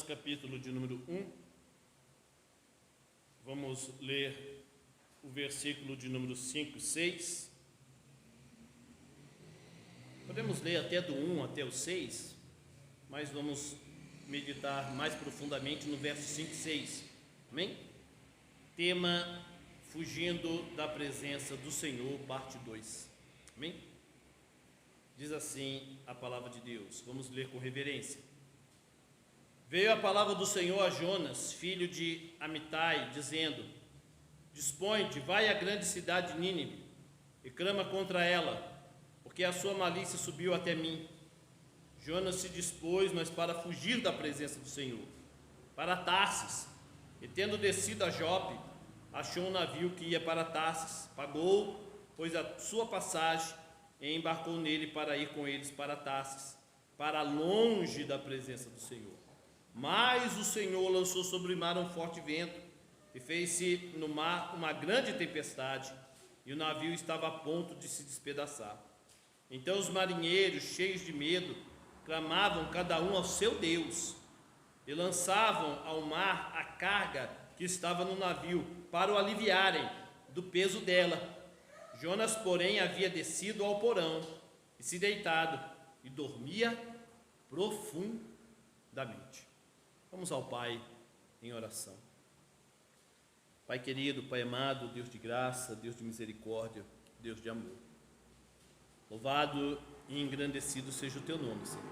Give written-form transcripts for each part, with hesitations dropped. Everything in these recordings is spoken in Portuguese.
capítulo de número 1. Vamos ler o versículo de número 5 e 6. Podemos ler até do 1 até o 6, mas vamos meditar mais profundamente no verso 5 e 6. Amém? Tema: fugindo da presença do Senhor, parte 2. Amém? Diz assim a palavra de Deus. Vamos ler com reverência. Veio a palavra do Senhor a Jonas, filho de Amitai, dizendo: Dispõe-te, vai à grande cidade de Nínive e clama contra ela, porque a sua malícia subiu até mim. Jonas se dispôs, mas para fugir da presença do Senhor, para Tarsis, e tendo descido a Jope, achou um navio que ia para Tarsis, pagou, pois, a sua passagem, e embarcou nele para ir com eles para Tarsis, para longe da presença do Senhor. Mas o Senhor lançou sobre o mar um forte vento, e fez-se no mar uma grande tempestade, e o navio estava a ponto de se despedaçar. Então os marinheiros, cheios de medo, clamavam cada um ao seu Deus, e lançavam ao mar a carga que estava no navio, para o aliviarem do peso dela. Jonas, porém, havia descido ao porão, e se deitado, e dormia profundamente. Vamos ao Pai em oração. Pai querido, Pai amado, Deus de graça, Deus de misericórdia, Deus de amor. Louvado e engrandecido seja o Teu nome, Senhor.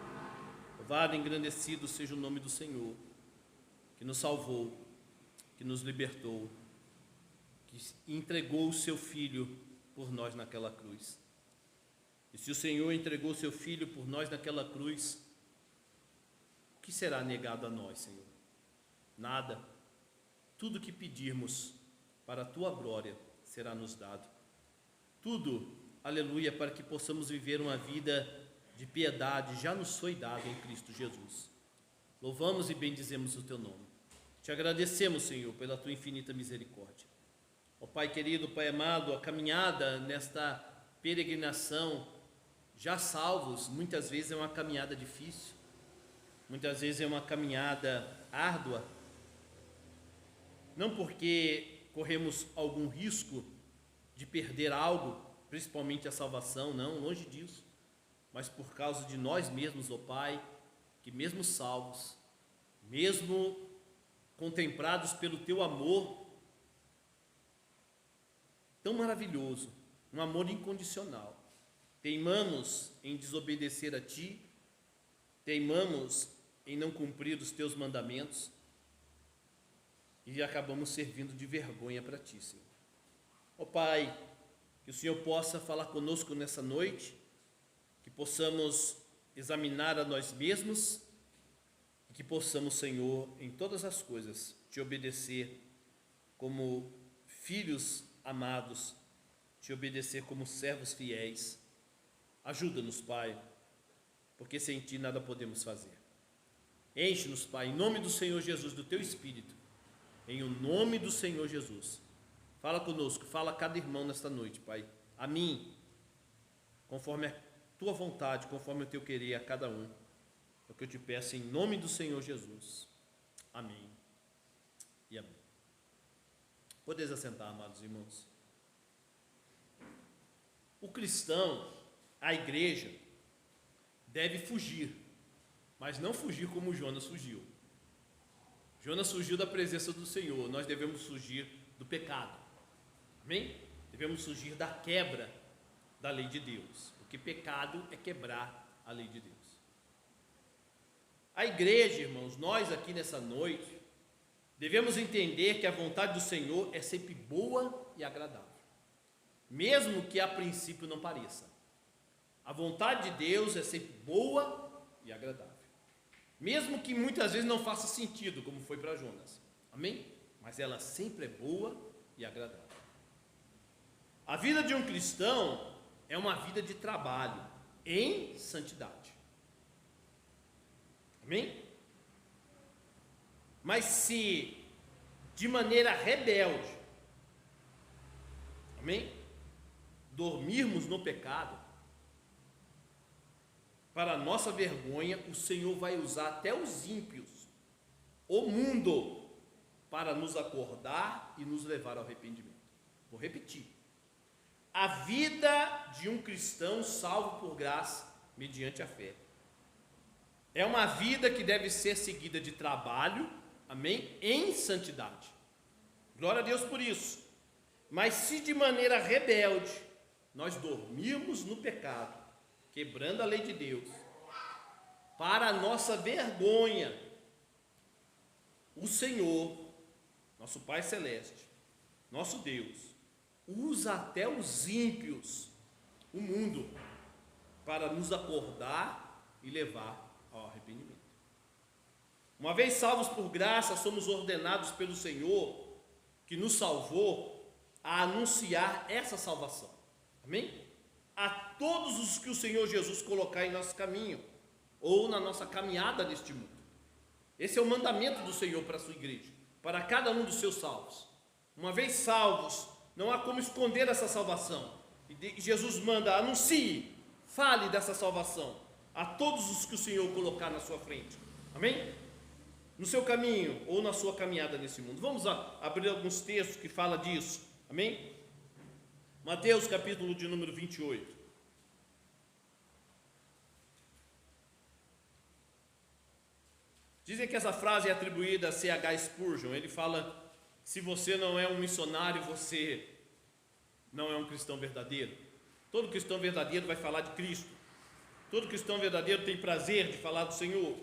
Louvado e engrandecido seja o nome do Senhor, que nos salvou, que nos libertou, que entregou o Seu Filho por nós naquela cruz. E se o Senhor entregou o Seu Filho por nós naquela cruz, o que será negado a nós, Senhor? Nada. Tudo que pedirmos para a Tua glória será nos dado. Tudo, aleluia, para que possamos viver uma vida de piedade, já nos foi dado em Cristo Jesus. Louvamos e bendizemos o Teu nome. Te agradecemos, Senhor, pela Tua infinita misericórdia. Ó Pai querido, Pai amado, a caminhada nesta peregrinação, já salvos, muitas vezes é uma caminhada difícil, muitas vezes é uma caminhada árdua, não porque corremos algum risco de perder algo, principalmente a salvação, não, longe disso, mas por causa de nós mesmos, ó Pai, que mesmo salvos, mesmo contemplados pelo Teu amor tão maravilhoso, um amor incondicional, teimamos em desobedecer a Ti, teimamos em não cumprir os Teus mandamentos e acabamos servindo de vergonha para Ti, Senhor. Ó Pai, que o Senhor possa falar conosco nessa noite, que possamos examinar a nós mesmos e que possamos, Senhor, em todas as coisas, Te obedecer como filhos amados, Te obedecer como servos fiéis. Ajuda-nos, Pai, porque sem Ti nada podemos fazer. Enche-nos, Pai, em nome do Senhor Jesus, do Teu Espírito, em o nome do Senhor Jesus. Fala conosco, fala a cada irmão nesta noite, Pai, a mim, conforme a Tua vontade, conforme o Teu querer a cada um. É o que eu Te peço em nome do Senhor Jesus. Amém e amém. Podeis assentar, amados irmãos. O cristão, a igreja, deve fugir, mas não fugir como Jonas fugiu. Jonas fugiu da presença do Senhor, nós devemos fugir do pecado. Amém? Devemos fugir da quebra da lei de Deus, porque pecado é quebrar a lei de Deus. A igreja, irmãos, nós aqui nessa noite, devemos entender que a vontade do Senhor é sempre boa e agradável, mesmo que a princípio não pareça. A vontade de Deus é sempre boa e agradável, mesmo que muitas vezes não faça sentido, como foi para Jonas. Amém? Mas ela sempre é boa e agradável. A vida de um cristão é uma vida de trabalho em santidade. Amém? Mas se de maneira rebelde, amém, dormirmos no pecado, para nossa vergonha, o Senhor vai usar até os ímpios o mundo para nos acordar e nos levar ao arrependimento. Vou repetir. A vida de um cristão salvo por graça, mediante a fé, é uma vida que deve ser seguida de trabalho, amém? Em santidade. Glória a Deus por isso. Mas se de maneira rebelde nós dormirmos no pecado, quebrando a lei de Deus, para a nossa vergonha, o Senhor, nosso Pai Celeste, nosso Deus, usa até os ímpios, o mundo, para nos acordar e levar ao arrependimento. Uma vez salvos por graça, somos ordenados pelo Senhor, que nos salvou, a anunciar essa salvação. Amém? A todos os que o Senhor Jesus colocar em nosso caminho, ou na nossa caminhada neste mundo. Esse é o mandamento do Senhor para a sua igreja, para cada um dos seus salvos. Uma vez salvos, não há como esconder essa salvação. E Jesus manda, anuncie, fale dessa salvação a todos os que o Senhor colocar na sua frente. Amém? No seu caminho ou na sua caminhada nesse mundo. Vamos abrir alguns textos que falam disso. Amém? Mateus capítulo de número 28. Dizem que essa frase é atribuída a C.H. Spurgeon. Ele fala: se você não é um missionário, você não é um cristão verdadeiro. Todo cristão verdadeiro vai falar de Cristo. Todo cristão verdadeiro tem prazer de falar do Senhor,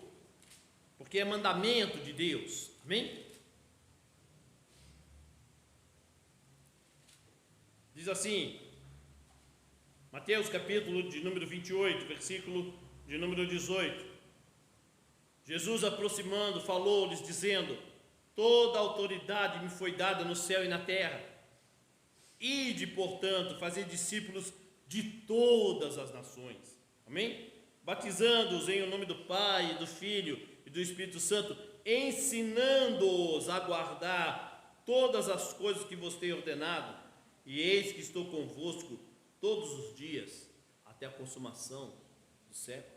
porque é mandamento de Deus. Amém? Diz assim, Mateus capítulo de número 28, versículo de número 18. Jesus, aproximando, falou-lhes, dizendo: toda a autoridade me foi dada no céu e na terra. Ide, portanto, fazer discípulos de todas as nações. Amém? Batizando-os em o nome do Pai, do Filho e do Espírito Santo, ensinando-os a guardar todas as coisas que vos tenho ordenado, e eis que estou convosco todos os dias, até a consumação do século.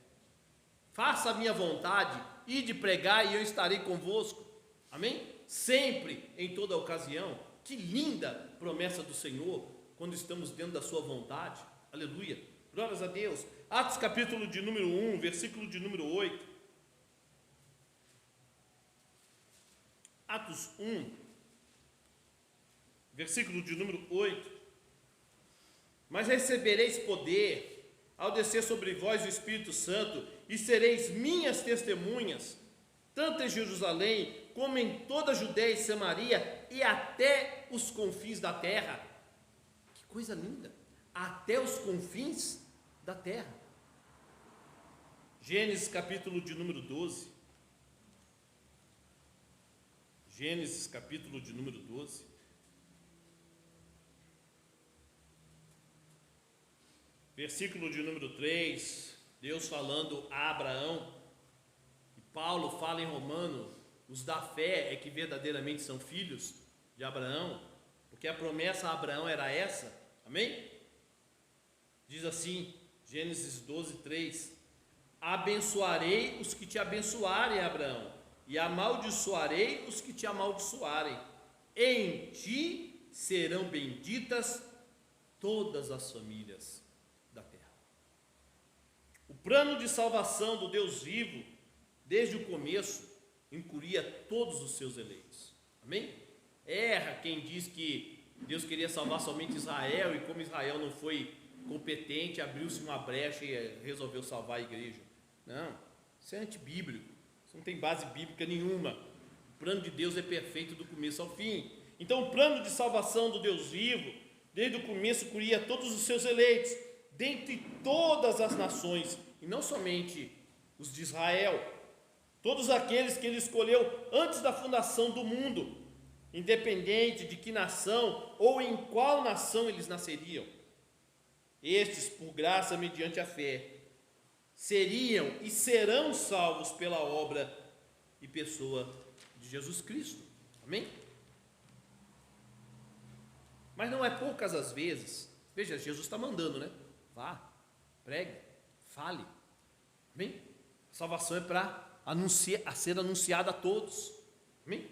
Faça a minha vontade, ide pregar e eu estarei convosco. Amém? Sempre, em toda ocasião. Que linda promessa do Senhor, quando estamos dentro da sua vontade. Aleluia. Glórias a Deus. Atos capítulo de número 1, versículo de número 8. Atos 1, versículo de número 8. Mas recebereis poder ao descer sobre vós o Espírito Santo, e sereis minhas testemunhas, tanto em Jerusalém, como em toda a Judéia e Samaria, e até os confins da terra. Que coisa linda! Até os confins da terra. Gênesis capítulo de número 12. Gênesis capítulo de número 12. Versículo de número 3, Deus falando a Abraão, e Paulo fala em Romano, os da fé é que verdadeiramente são filhos de Abraão, porque a promessa a Abraão era essa, amém? Diz assim, Gênesis 12, 3, abençoarei os que te abençoarem, Abraão, e amaldiçoarei os que te amaldiçoarem, em ti serão benditas todas as famílias da terra. O plano de salvação do Deus vivo, desde o começo, incluía todos os seus eleitos. Amém? Erra quem diz que Deus queria salvar somente Israel, e como Israel não foi competente, abriu-se uma brecha e resolveu salvar a igreja. Não, isso é antibíblico, isso não tem base bíblica nenhuma. O plano de Deus é perfeito do começo ao fim. Então o plano de salvação do Deus vivo, desde o começo, incluía todos os seus eleitos, dentre todas as nações, e não somente os de Israel, todos aqueles que ele escolheu antes da fundação do mundo, independente de que nação ou em qual nação eles nasceriam. Estes, por graça mediante a fé, seriam e serão salvos pela obra e pessoa de Jesus Cristo. Amém? Mas não é poucas as vezes, veja, Jesus está mandando, né? Vá, pregue, fale. Amém? A salvação é para ser anunciada a todos. Amém?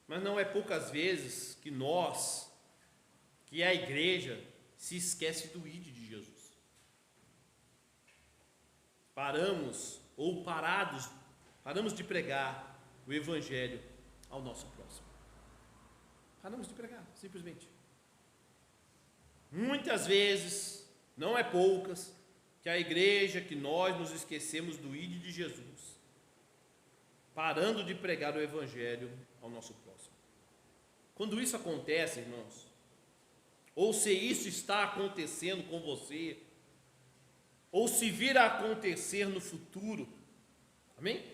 Mas não é poucas vezes que nós, que a igreja, se esquece do ID de Jesus. Paramos de pregar o evangelho ao nosso próximo. Paramos de pregar, simplesmente. Muitas vezes, não é poucas, que a igreja, que nós nos esquecemos do ID de Jesus, parando de pregar o evangelho ao nosso próximo. Quando isso acontece, irmãos, ou se isso está acontecendo com você, ou se vir a acontecer no futuro, amém?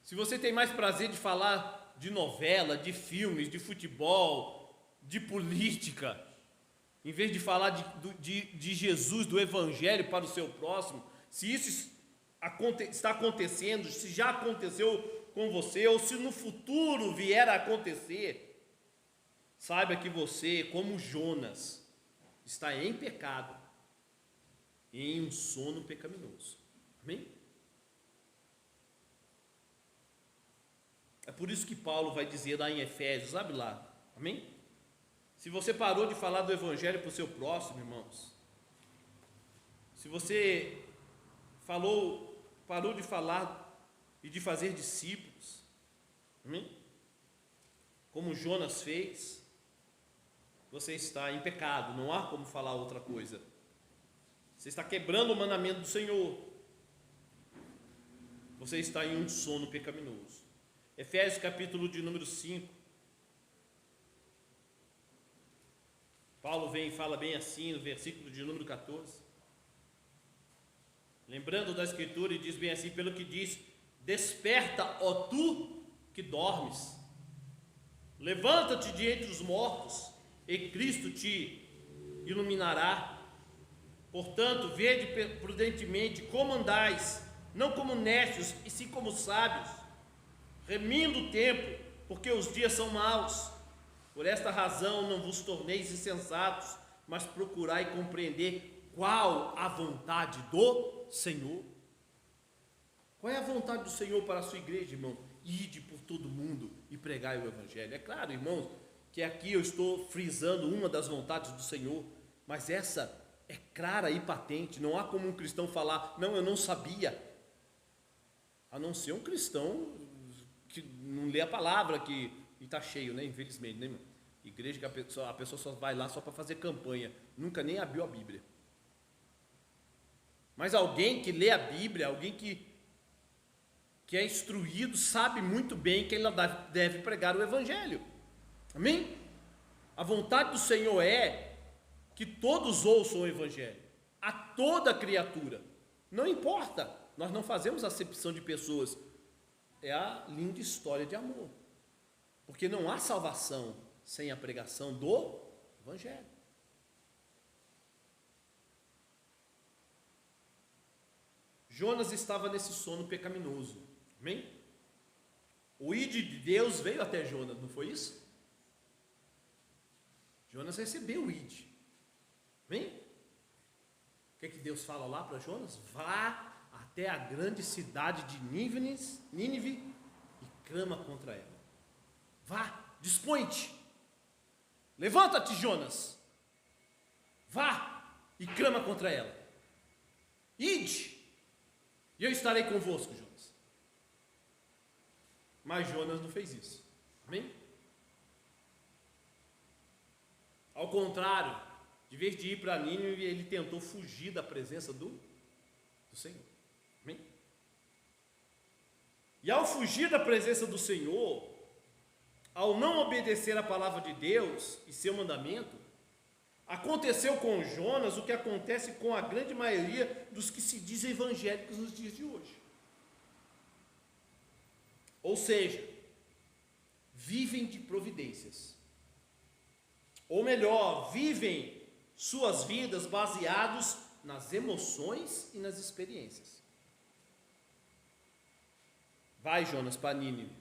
Se você tem mais prazer de falar de novela, de filmes, de futebol, de política, em vez de falar de Jesus, do evangelho para o seu próximo, se isso está acontecendo, se já aconteceu com você, ou se no futuro vier a acontecer, saiba que você, como Jonas, está em pecado, em um sono pecaminoso. Amém? É por isso que Paulo vai dizer lá em Efésios, abre lá, amém? Se você parou de falar do evangelho para o seu próximo, irmãos, se você parou de falar e de fazer discípulos, amém? Como Jonas fez, você está em pecado, não há como falar outra coisa. Você está quebrando o mandamento do Senhor. Você está em um sono pecaminoso. Efésios capítulo de número 5. Paulo vem e fala bem assim no versículo de número 14. Lembrando da escritura, e diz bem assim, pelo que diz: desperta, ó tu que dormes, levanta-te de entre os mortos, e Cristo te iluminará. Portanto, vede prudentemente como andais, não como necios, e sim como sábios, remindo o tempo, porque os dias são maus. Por esta razão não vos torneis insensatos, mas procurai compreender qual a vontade do Senhor. Qual é a vontade do Senhor para a sua igreja, irmão? Ide por todo mundo e pregai o evangelho. É claro, irmãos, que aqui eu estou frisando uma das vontades do Senhor, mas essa é clara e patente. Não há como um cristão falar, não, eu não sabia, a não ser um cristão que não lê a palavra, que está cheio, né? Infelizmente, né, irmão? Igreja que a pessoa só vai lá só para fazer campanha, nunca nem abriu a Bíblia. Mas alguém que lê a Bíblia, alguém que é instruído, sabe muito bem que ele deve pregar o evangelho. Amém? A vontade do Senhor é que todos ouçam o evangelho, a toda criatura. Não importa, nós não fazemos acepção de pessoas. É a linda história de amor, porque não há salvação sem a pregação do evangelho. Jonas estava nesse sono pecaminoso, amém? O ídolo de Deus veio até Jonas, não foi isso? Jonas recebeu o ídolo, amém? O que Deus fala lá para Jonas? Vá até a grande cidade de Nínive e clama contra ela. Vá, dispõe-te, levanta-te, Jonas, vá e clama contra ela. Ide, e eu estarei convosco, Jonas. Mas Jonas não fez isso, amém? Ao contrário, de vez de ir para Nínive, ele tentou fugir da presença do Senhor, amém? E ao fugir da presença do Senhor, ao não obedecer a palavra de Deus e seu mandamento, aconteceu com Jonas o que acontece com a grande maioria dos que se dizem evangélicos nos dias de hoje. Ou seja, vivem de providências. Ou melhor, vivem suas vidas baseados nas emoções e nas experiências. Vai, Jonas, para Nínive.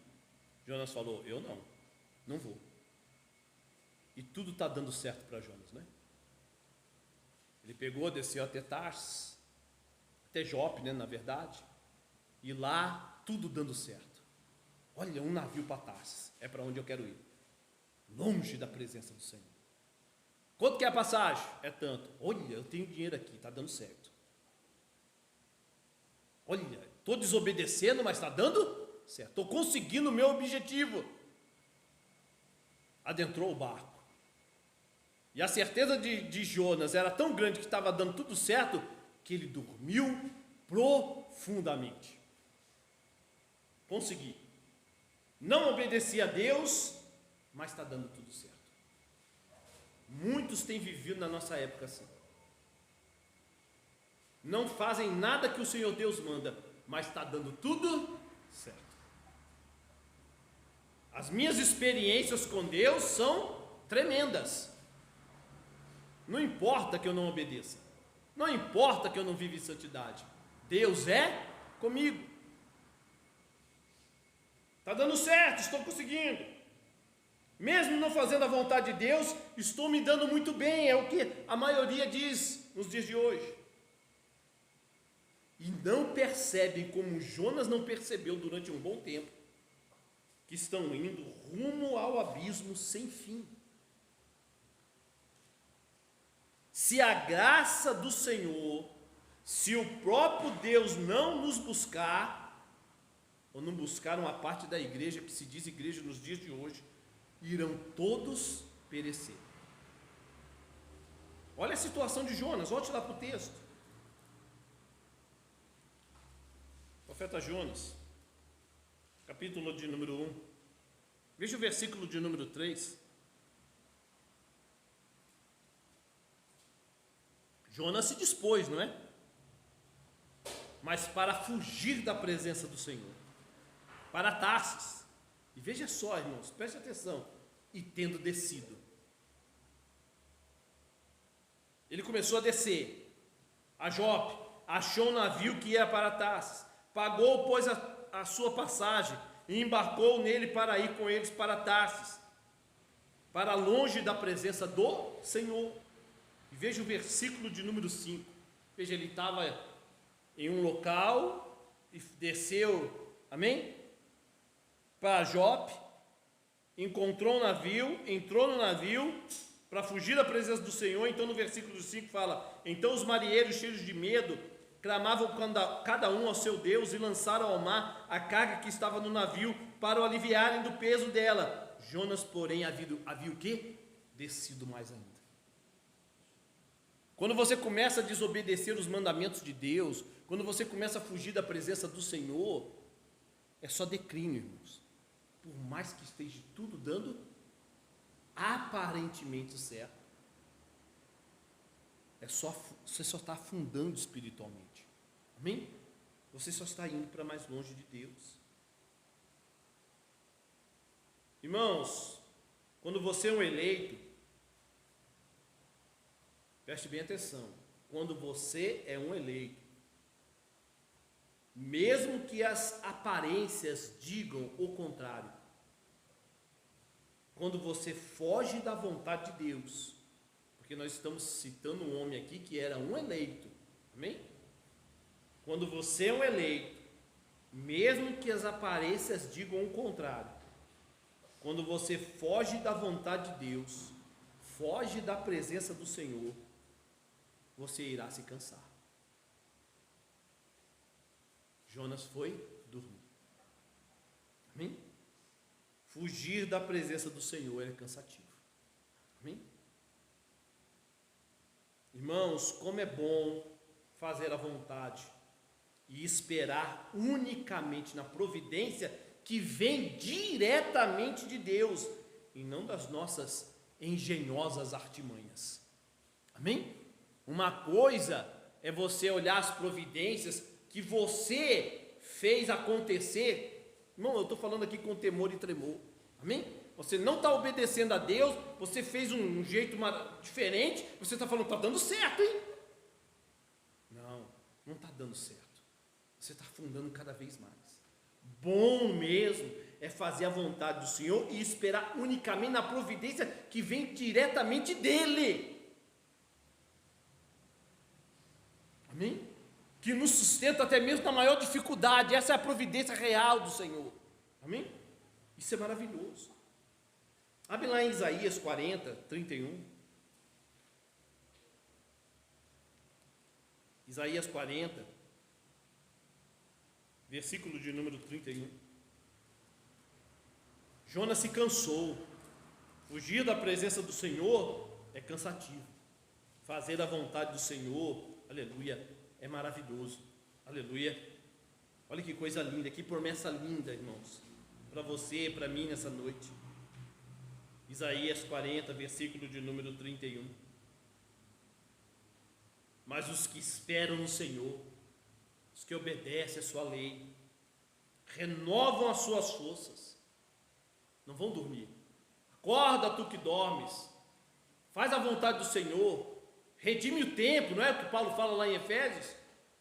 Jonas falou, eu não vou. E tudo está dando certo para Jonas, né? Ele pegou, desceu até Tarsis, até Jope, né, na verdade, e lá tudo dando certo. Olha, um navio para Tarsis, é para onde eu quero ir, longe da presença do Senhor. Quanto que é a passagem? É tanto. Olha, eu tenho dinheiro aqui, está dando certo. Olha, estou desobedecendo, mas está dando certo. Estou conseguindo o meu objetivo. Adentrou o barco. E a certeza de Jonas era tão grande que estava dando tudo certo, que ele dormiu profundamente. Consegui. Não obedeci a Deus, mas está dando tudo certo. Muitos têm vivido na nossa época assim. Não fazem nada que o Senhor Deus manda, mas está dando tudo certo. As minhas experiências com Deus são tremendas. Não importa que eu não obedeça, não importa que eu não viva em santidade, Deus é comigo. Está dando certo, estou conseguindo. Mesmo não fazendo a vontade de Deus, estou me dando muito bem, é o que a maioria diz nos dias de hoje. E não percebem, como Jonas não percebeu durante um bom tempo, que estão indo rumo ao abismo sem fim. Se a graça do Senhor, se o próprio Deus não nos buscar, ou não buscar uma parte da igreja, que se diz igreja nos dias de hoje, irão todos perecer. Olha a situação de Jonas, volte lá para o texto. Profeta Jonas, capítulo de número 1. Veja o versículo de número 3. Jonas se dispôs, não é? Mas para fugir da presença do Senhor, para Tarsis. E veja só, irmãos, preste atenção. E tendo descido, ele começou a descer a Jope, achou um navio que ia para Tarsis, pagou, pois, a sua passagem e embarcou nele para ir com eles para Tarsis, para longe da presença do Senhor. E veja o versículo de número 5. Veja, ele estava em um local e desceu, amém? Para Jope, encontrou um navio, entrou no navio para fugir da presença do Senhor. Então no versículo 5 fala: então os marinheiros, cheios de medo, clamavam cada um ao seu Deus e lançaram ao mar a carga que estava no navio para o aliviarem do peso dela. Jonas, porém, havia o quê? Descido mais ainda. Quando você começa a desobedecer os mandamentos de Deus, quando você começa a fugir da presença do Senhor, é só declínio, irmãos. Por mais que esteja tudo dando aparentemente certo, você só está afundando espiritualmente. Amém? Você só está indo para mais longe de Deus. Irmãos, quando você é um eleito, preste bem atenção, quando você é um eleito, mesmo que as aparências digam o contrário, quando você foge da vontade de Deus, porque nós estamos citando um homem aqui que era um eleito, amém? Quando você é um eleito, mesmo que as aparências digam o contrário, quando você foge da vontade de Deus, foge da presença do Senhor, você irá se cansar. Jonas foi dormir. Amém? Fugir da presença do Senhor é cansativo. Amém? Irmãos, como é bom fazer a vontade e esperar unicamente na providência que vem diretamente de Deus e não das nossas engenhosas artimanhas. Amém? Uma coisa é você olhar as providências que você fez acontecer. Irmão, eu estou falando aqui com temor e tremor. Amém? Você não está obedecendo a Deus, você fez um jeito diferente, você está falando, está dando certo, hein? Não está dando certo. Você está afundando cada vez mais. Bom mesmo é fazer a vontade do Senhor e esperar unicamente na providência que vem diretamente dEle. Amém? Que nos sustenta até mesmo na maior dificuldade. Essa é a providência real do Senhor. Amém? Isso é maravilhoso. Abre lá em Isaías 40, 31. Isaías 40, versículo de número 31. Jonas se cansou. Fugir da presença do Senhor é cansativo. Fazer a vontade do Senhor, aleluia, é maravilhoso. Aleluia. Olha que coisa linda, que promessa linda, irmãos, para você, para mim nessa noite. Isaías 40, versículo de número 31. Mas os que esperam no Senhor, os que obedecem a sua lei, renovam as suas forças, não vão dormir. Acorda, tu que dormes, faz a vontade do Senhor, redime o tempo, não é o que Paulo fala lá em Efésios?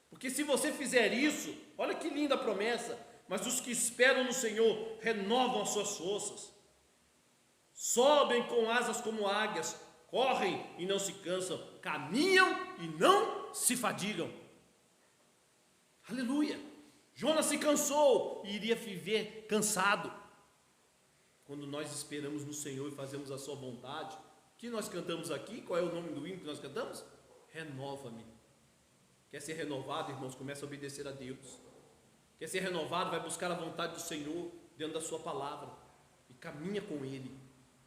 Porque se você fizer isso, olha que linda promessa, mas os que esperam no Senhor renovam as suas forças, sobem com asas como águias, correm e não se cansam, caminham e não se fadigam. Aleluia! Jonas se cansou e iria viver cansado. Quando nós esperamos no Senhor e fazemos a sua vontade, o que nós cantamos aqui? Qual é o nome do hino que nós cantamos? Renova-me. Quer ser renovado, irmãos? Comece a obedecer a Deus. Quer ser renovado? Vai buscar a vontade do Senhor dentro da sua palavra e caminha com Ele.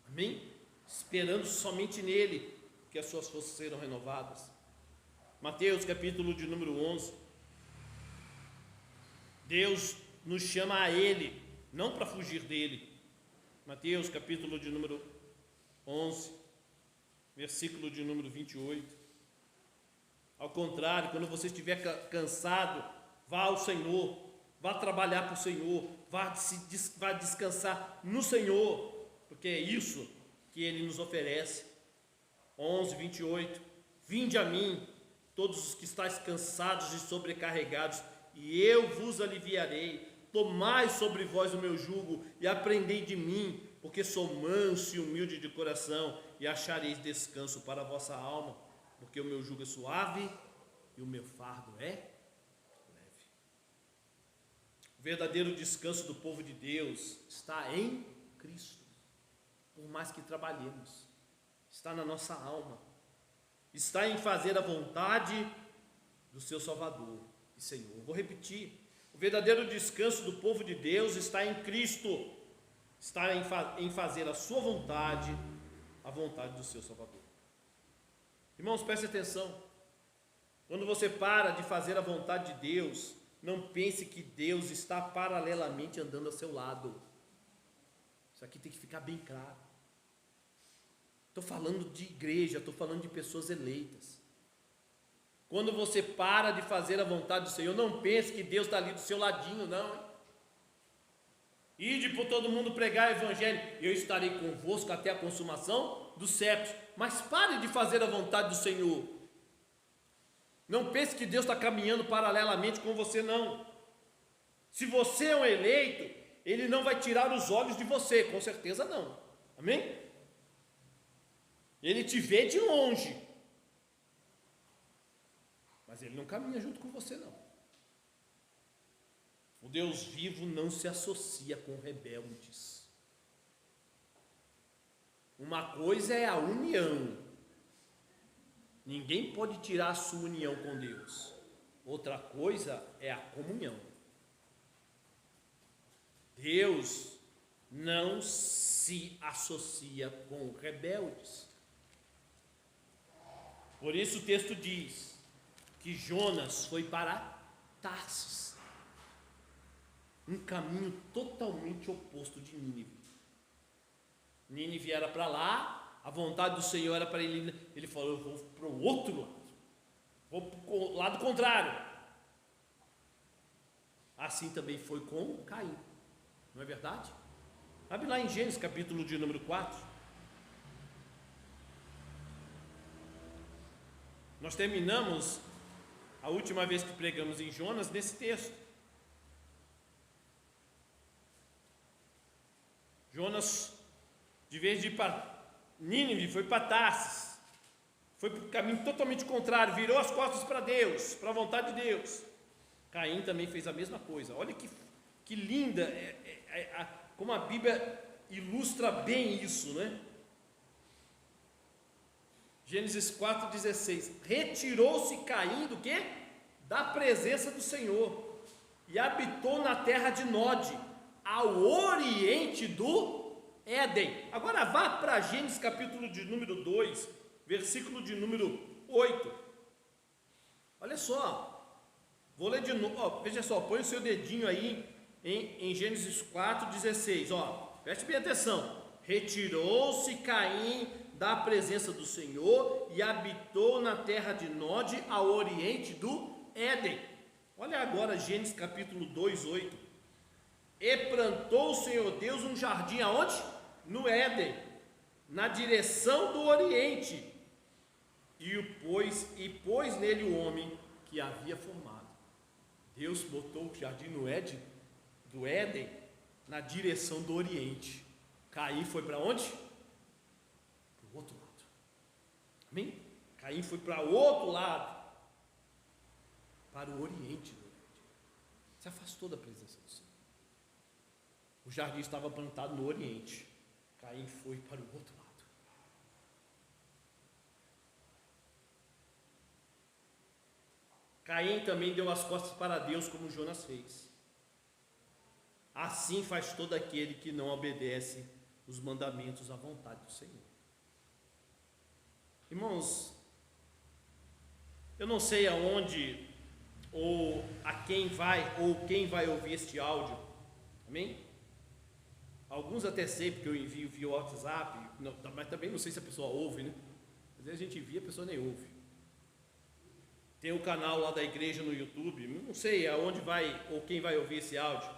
Amém? Esperando somente nele, que as suas forças serão renovadas. Mateus capítulo de número 11. Deus nos chama a Ele, não para fugir dele. Mateus capítulo de número 11, versículo de número 28. Ao contrário, quando você estiver cansado, vá ao Senhor, vá trabalhar para o Senhor, vá descansar no Senhor, porque é isso que Ele nos oferece. 11, 28. Vinde a mim, todos os que estáis cansados e sobrecarregados, e eu vos aliviarei. Tomai sobre vós o meu jugo e aprendei de mim, porque sou manso e humilde de coração, e achareis descanso para a vossa alma, porque o meu jugo é suave e o meu fardo é leve. O verdadeiro descanso do povo de Deus está em Cristo. Por mais que trabalhemos, está na nossa alma, está em fazer a vontade do seu Salvador e Senhor. Vou repetir: o verdadeiro descanso do povo de Deus está em Cristo, está em fazer a sua vontade, a vontade do seu Salvador. Irmãos, preste atenção: quando você para de fazer a vontade de Deus, não pense que Deus está paralelamente andando ao seu lado. Isso aqui tem que ficar bem claro. Estou falando de igreja, estou falando de pessoas eleitas. Quando você para de fazer a vontade do Senhor, não pense que Deus está ali do seu ladinho, não. Ide por todo mundo pregar o evangelho, eu estarei convosco até a consumação dos séculos. Mas pare de fazer a vontade do Senhor. Não pense que Deus está caminhando paralelamente com você, não. Se você é um eleito, Ele não vai tirar os olhos de você, com certeza não. Amém? Ele te vê de longe, mas Ele não caminha junto com você, não. O Deus vivo não se associa com rebeldes. Uma coisa é a união. Ninguém pode tirar a sua união com Deus. Outra coisa é a comunhão. Deus não se associa com rebeldes. Por isso o texto diz que Jonas foi para Tarsis, um caminho totalmente oposto de Nínive. Nínive era para lá, a vontade do Senhor era para ele. Ele falou: eu vou para o outro lado, vou para o lado contrário. Assim também foi com Caim, não é verdade? Abre lá em Gênesis capítulo de número 4. Nós terminamos a última vez que pregamos em Jonas nesse texto. Jonas, de vez de ir para Nínive, foi para Tarsis, foi para o caminho totalmente contrário, virou as costas para Deus, para a vontade de Deus. Caim também fez a mesma coisa. Olha que linda como a Bíblia ilustra bem isso, né? Gênesis 4,16. Retirou-se Caim do quê? Da presença do Senhor, e habitou na terra de Nod, ao oriente do Éden. Agora vá para Gênesis capítulo de número 2, versículo de número 8. Olha só, vou ler de novo, veja só, põe o seu dedinho aí em Gênesis 4,16, preste bem atenção. Retirou-se Caim da presença do Senhor e habitou na terra de Nod, ao oriente do Éden. Olha agora Gênesis capítulo 2, 8. E plantou o Senhor Deus um jardim aonde? No Éden, na direção do oriente, e pôs nele o homem que havia formado. Deus botou o jardim no Éden, do Éden, na direção do oriente. Caim foi para onde? Para o outro lado. Amém? Caim foi para o outro lado, para o oriente do Éden. Se afastou da presença do Senhor. O jardim estava plantado no oriente. Caim foi para o outro lado. Caim também deu as costas para Deus, como Jonas fez. Assim faz todo aquele que não obedece os mandamentos à vontade do Senhor. Irmãos, eu não sei aonde ou a quem vai ouvir este áudio, amém? Alguns até sei, porque eu envio via WhatsApp, mas também não sei se a pessoa ouve, né? Às vezes a gente envia, a pessoa nem ouve. Tem o canal lá da igreja no YouTube, não sei aonde vai ou quem vai ouvir esse áudio,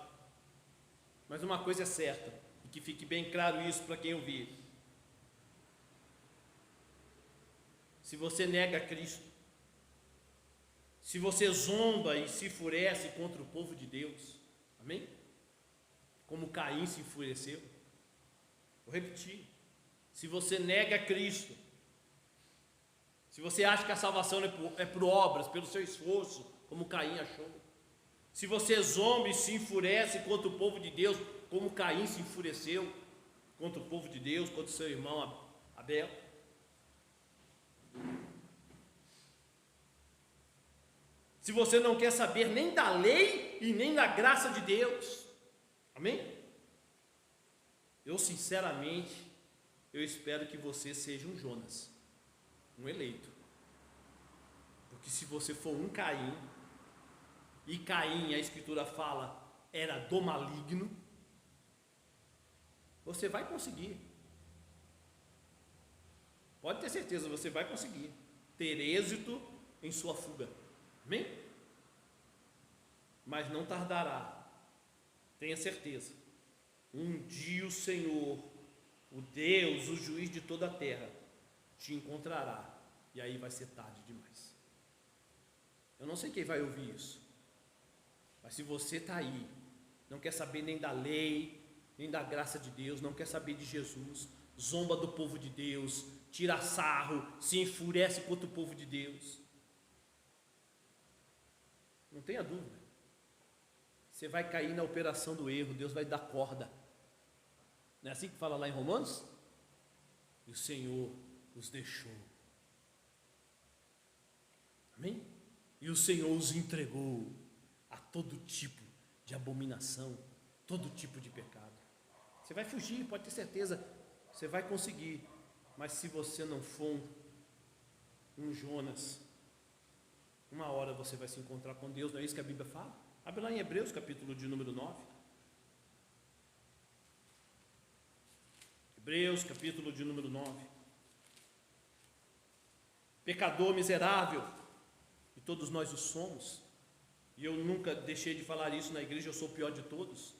mas uma coisa é certa, e que fique bem claro isso para quem ouvir: se você nega Cristo, se você zomba e se enfurece contra o povo de Deus, amém? Como Caim se enfureceu, vou repetir: se você nega Cristo, se você acha que a salvação é por obras, pelo seu esforço, como Caim achou, se você zomba e se enfurece contra o povo de Deus, como Caim se enfureceu contra o povo de Deus, contra o seu irmão Abel, se você não quer saber nem da lei e nem da graça de Deus, amém? Eu sinceramente, eu espero que você seja um Jonas, um eleito, porque se você for um Caim, e Caim, a escritura fala, era do maligno, você vai conseguir, pode ter certeza, você vai conseguir ter êxito em sua fuga, amém? Mas não tardará, tenha certeza, um dia o Senhor, o Deus, o juiz de toda a terra, te encontrará, e aí vai ser tarde demais. Eu não sei quem vai ouvir isso, mas se você está aí, não quer saber nem da lei, nem da graça de Deus, não quer saber de Jesus, zomba do povo de Deus, tira sarro, se enfurece contra o povo de Deus, não tenha dúvida, você vai cair na operação do erro, Deus vai dar corda. Não é assim que fala lá em Romanos? E o Senhor os deixou, amém? E o Senhor os entregou a todo tipo de abominação, todo tipo de pecado. Você vai fugir, pode ter certeza, você vai conseguir, mas se você não for um Jonas, uma hora você vai se encontrar com Deus, não é isso que a Bíblia fala? Abre lá em Hebreus capítulo de número 9. Hebreus capítulo de número 9. Pecador miserável, e todos nós o somos, e eu nunca deixei de falar isso na igreja, eu sou o pior de todos.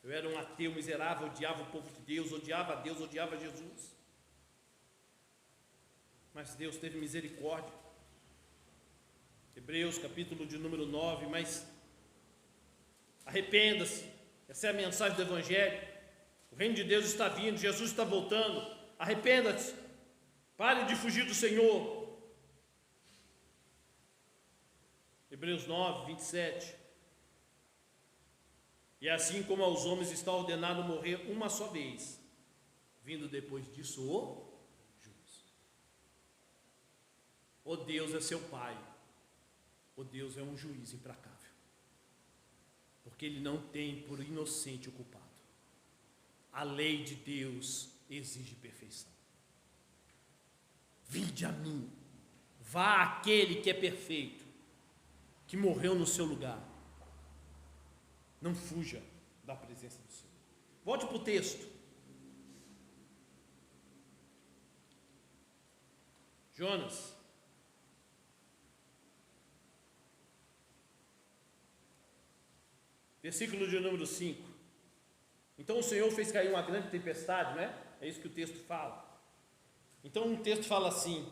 Eu era um ateu miserável, odiava o povo de Deus, odiava Jesus. Mas Deus teve misericórdia. Hebreus capítulo de número 9, mas arrependa-se, essa é a mensagem do Evangelho. O reino de Deus está vindo, Jesus está voltando, arrependa-se, pare de fugir do Senhor. Hebreus 9, 27. E assim como aos homens está ordenado morrer uma só vez, vindo depois disso o juízo. O Deus é seu Pai, o Deus é um juiz implacável, porque Ele não tem por inocente o culpado. A lei de Deus exige perfeição. Vinde a mim, vá àquele que é perfeito, que morreu no seu lugar. Não fuja da presença do Senhor. Volte para o texto. Jonas. Versículo de número 5. Então o Senhor fez cair uma grande tempestade, não é? É isso que o texto fala. Então o texto fala assim: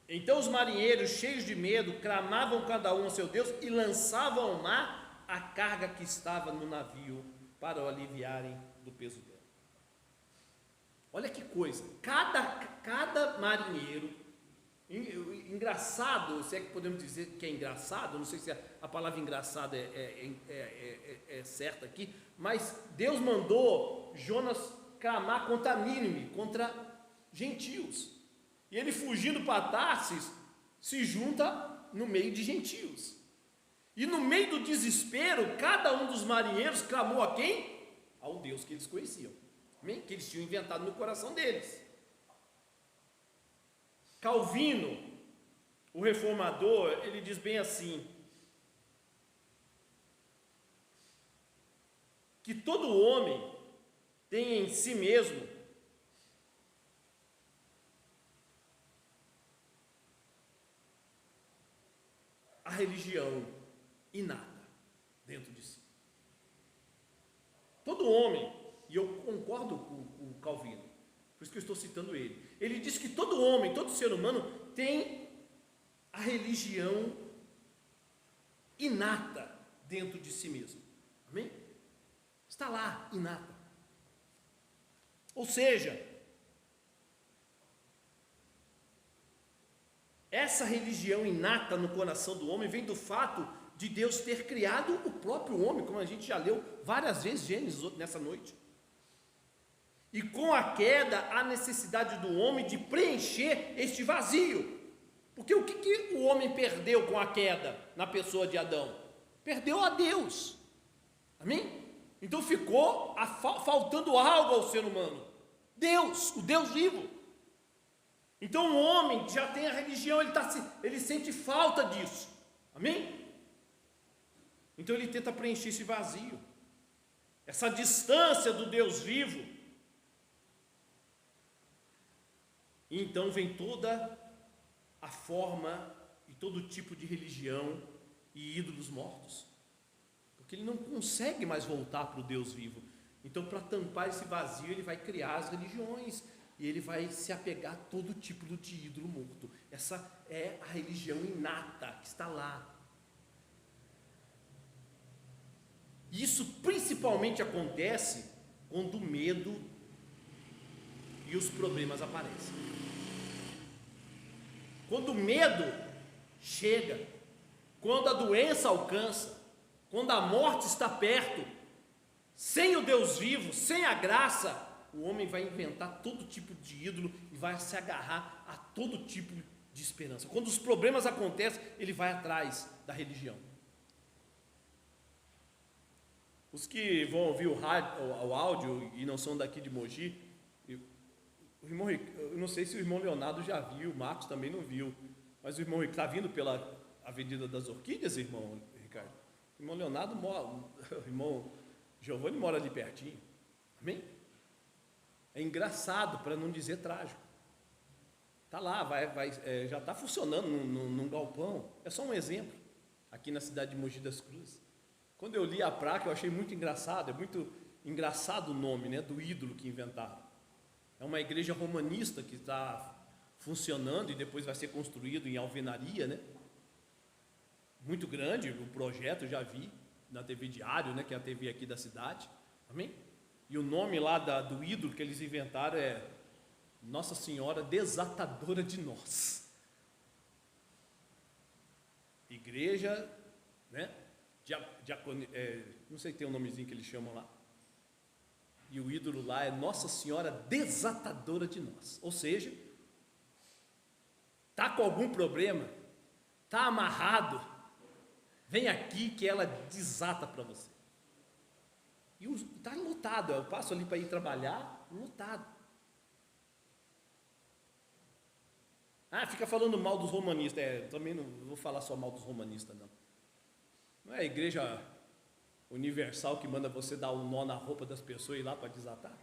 então os marinheiros, cheios de medo, clamavam cada um a seu Deus e lançavam ao mar a carga que estava no navio para o aliviarem do peso dela. Olha que coisa, cada marinheiro, engraçado, se é que podemos dizer que é engraçado, não sei se a palavra engraçado é certa aqui, mas Deus mandou Jonas clamar contra Nínive, contra gentios. E ele, fugindo para Tarsis, se junta no meio de gentios. E no meio do desespero, cada um dos marinheiros clamou a quem? Ao Deus que eles conheciam, amém? Que eles tinham inventado no coração deles. Calvino, o reformador, ele diz bem assim: que todo homem tem em si mesmo a religião inata dentro de si. Todo homem, e eu concordo com o Calvino, por isso que eu estou citando ele. Ele diz que todo homem, todo ser humano tem a religião inata dentro de si mesmo. Amém? Está lá, inata. Ou seja, essa religião inata no coração do homem vem do fato de Deus ter criado o próprio homem, como a gente já leu várias vezes Gênesis nessa noite. E com a queda, a necessidade do homem de preencher este vazio. Porque o que o homem perdeu com a queda na pessoa de Adão? Perdeu a Deus. Amém? Então ficou faltando algo ao ser humano. Deus, o Deus vivo. Então o homem já tem a religião, ele sente falta disso. Amém? Então ele tenta preencher esse vazio, essa distância do Deus vivo. E então vem toda a forma e todo tipo de religião e ídolos mortos, porque ele não consegue mais voltar para o Deus vivo. Então, para tampar esse vazio, ele vai criar as religiões e ele vai se apegar a todo tipo de ídolo morto. Essa é a religião inata que está lá. Isso principalmente acontece quando o medo e os problemas aparecem. Quando o medo chega, quando a doença alcança, quando a morte está perto, sem o Deus vivo, sem a graça, o homem vai inventar todo tipo de ídolo e vai se agarrar a todo tipo de esperança. Quando os problemas acontecem, ele vai atrás da religião. Os que vão ouvir o áudio e não são daqui de Mogi, eu não sei se o irmão Leonardo já viu, o Marcos também não viu, mas o irmão está vindo pela Avenida das Orquídeas, irmão Ricardo. O irmão Leonardo mora, o irmão Giovanni mora ali pertinho, amém? É engraçado, para não dizer trágico. Está lá, já está funcionando num galpão. É só um exemplo, aqui na cidade de Mogi das Cruzes. Quando eu li a placa, eu achei muito engraçado. É muito engraçado o nome, né, do ídolo que inventaram. É uma igreja romanista que está funcionando e depois vai ser construído em alvenaria, né? Muito grande o projeto, eu já vi na TV Diário, né, que é a TV aqui da cidade. Amém? E o nome lá do ídolo que eles inventaram é Nossa Senhora Desatadora de Nós. Igreja, né, não sei, tem um nomezinho que eles chamam lá. E o ídolo lá é Nossa Senhora Desatadora de Nós. Ou seja, está com algum problema, está amarrado, vem aqui que ela desata para você. E está lotado, eu passo ali para ir trabalhar, lotado. Fica falando mal dos romanistas. Também não vou falar só mal dos romanistas, não. Não é a igreja universal que manda você dar um nó na roupa das pessoas e ir lá para desatar?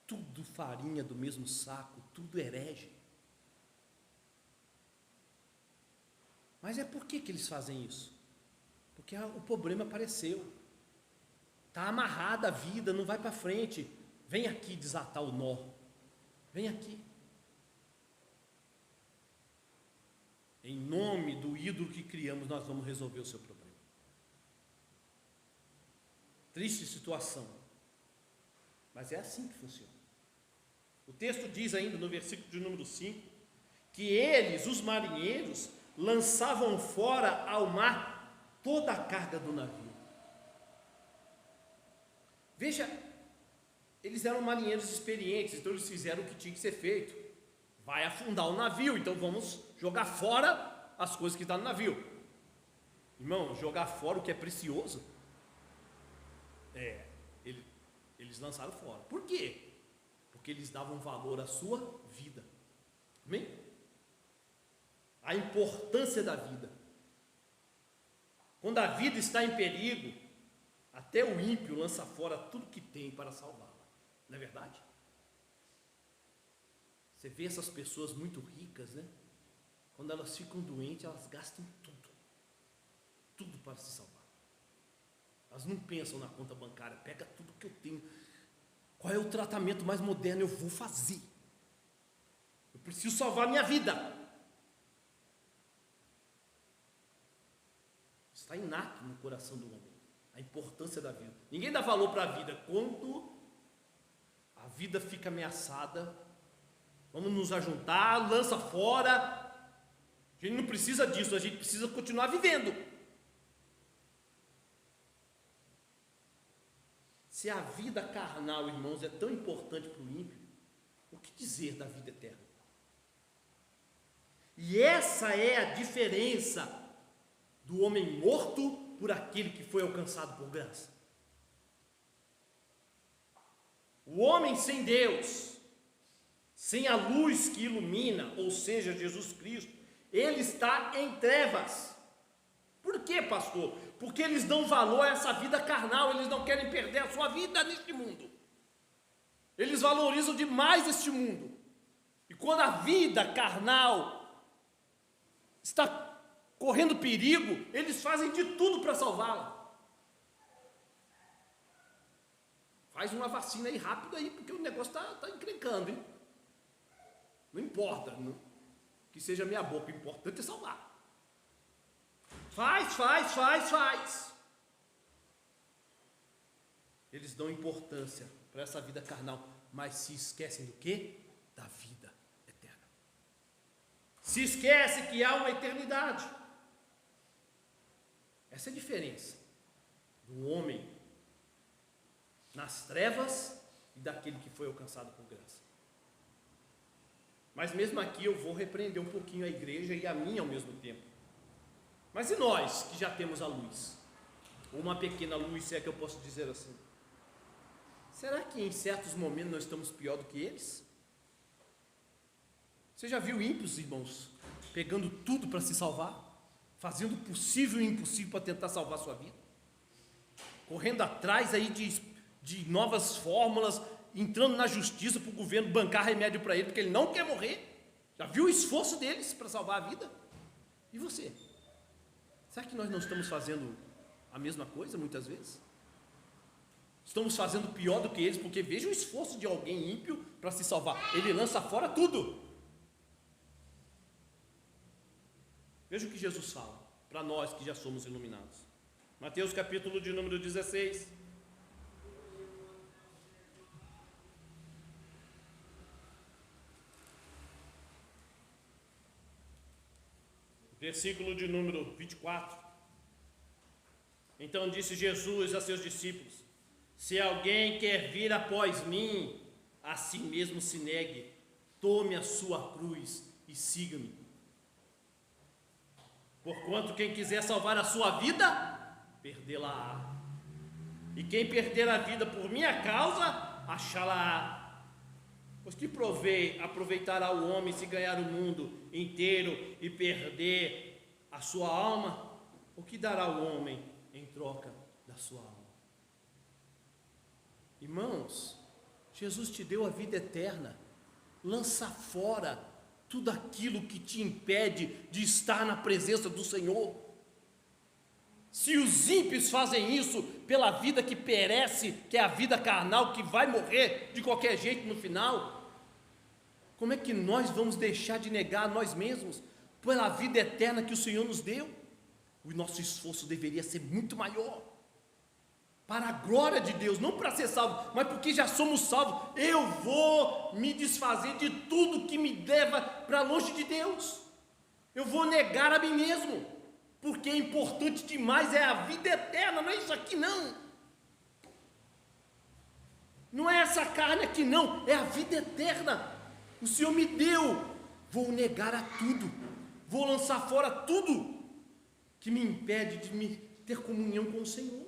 Tudo farinha do mesmo saco, tudo herege. Mas por que eles fazem isso? Porque o problema apareceu. Está amarrada a vida, não vai para frente. Vem aqui desatar o nó. Vem aqui. Em nome do ídolo que criamos, nós vamos resolver o seu problema. Triste situação. Mas é assim que funciona. O texto diz ainda no versículo de número 5, que eles, os marinheiros, lançavam fora ao mar toda a carga do navio. Veja, eles eram marinheiros experientes, então eles fizeram o que tinha que ser feito. Vai afundar o navio, então vamos jogar fora as coisas que estão no navio. Irmão, jogar fora o que é precioso, eles lançaram fora. Por quê? Porque eles davam valor à sua vida. Amém? A importância da vida. Quando a vida está em perigo, até o ímpio lança fora tudo que tem para salvá-la. Não é verdade? Você vê essas pessoas muito ricas, né? Quando elas ficam doentes, elas gastam tudo para se salvar. Elas não pensam na conta bancária, pega tudo que eu tenho. Qual é o tratamento mais moderno? Eu vou fazer. Eu preciso salvar a minha vida. Está inato no coração do homem a importância da vida. Ninguém dá valor para a vida. Quando a vida fica ameaçada, vamos nos ajuntar, lança fora. A gente não precisa disso, a gente precisa continuar vivendo. Se a vida carnal, irmãos, é tão importante para o ímpio, o que dizer da vida eterna? E essa é a diferença do homem morto por aquele que foi alcançado por graça. O homem sem Deus, sem a luz que ilumina, ou seja, Jesus Cristo, ele está em trevas. Por quê, pastor? Porque eles dão valor a essa vida carnal, eles não querem perder a sua vida neste mundo. Eles valorizam demais este mundo. E quando a vida carnal está correndo perigo, eles fazem de tudo para salvá-la. Faz uma vacina aí rápido aí, porque o negócio está encrencando, hein? Não importa, que seja minha boca, o importante é salvar. Faz. Eles dão importância para essa vida carnal, mas se esquecem do quê? Da vida eterna. Se esquece que há uma eternidade. Essa é a diferença do homem nas trevas e daquele que foi alcançado por graça. Mas mesmo aqui eu vou repreender um pouquinho a igreja e a mim ao mesmo tempo. Mas e nós que já temos a luz? Ou uma pequena luz, se é que eu posso dizer assim. Será que em certos momentos nós estamos pior do que eles? Você já viu ímpios, irmãos, pegando tudo para se salvar? Fazendo o possível e o impossível para tentar salvar a sua vida? Correndo atrás aí de novas fórmulas, entrando na justiça para o governo bancar remédio para ele, porque ele não quer morrer. Já viu o esforço deles para salvar a vida? E você? Será que nós não estamos fazendo a mesma coisa muitas vezes? Estamos fazendo pior do que eles, porque veja o esforço de alguém ímpio para se salvar. Ele lança fora tudo. Veja o que Jesus fala para nós que já somos iluminados. Mateus capítulo de número 16. Versículo de número 24. Então disse Jesus a seus discípulos: se alguém quer vir após mim, a si mesmo se negue, tome a sua cruz e siga-me. Porquanto quem quiser salvar a sua vida, perdê-la-á. E quem perder a vida por minha causa, achá-la-á. Pois que aproveitará o homem se ganhar o mundo inteiro e perder a sua alma? O que dará o homem em troca da sua alma? Irmãos, Jesus te deu a vida eterna. Lança fora tudo aquilo que te impede de estar na presença do Senhor. Se os ímpios fazem isso pela vida que perece, que é a vida carnal, que vai morrer de qualquer jeito no final, como é que nós vamos deixar de negar a nós mesmos pela vida eterna que o Senhor nos deu? O nosso esforço deveria ser muito maior, para a glória de Deus, não para ser salvo, mas porque já somos salvos. Eu vou me desfazer de tudo que me leva para longe de Deus. Eu vou negar a mim mesmo, porque é importante demais, é a vida eterna, não é isso aqui não. Não é essa carne aqui não, é a vida eterna. O Senhor me deu, vou negar a tudo, vou lançar fora tudo que me impede de me ter comunhão com o Senhor.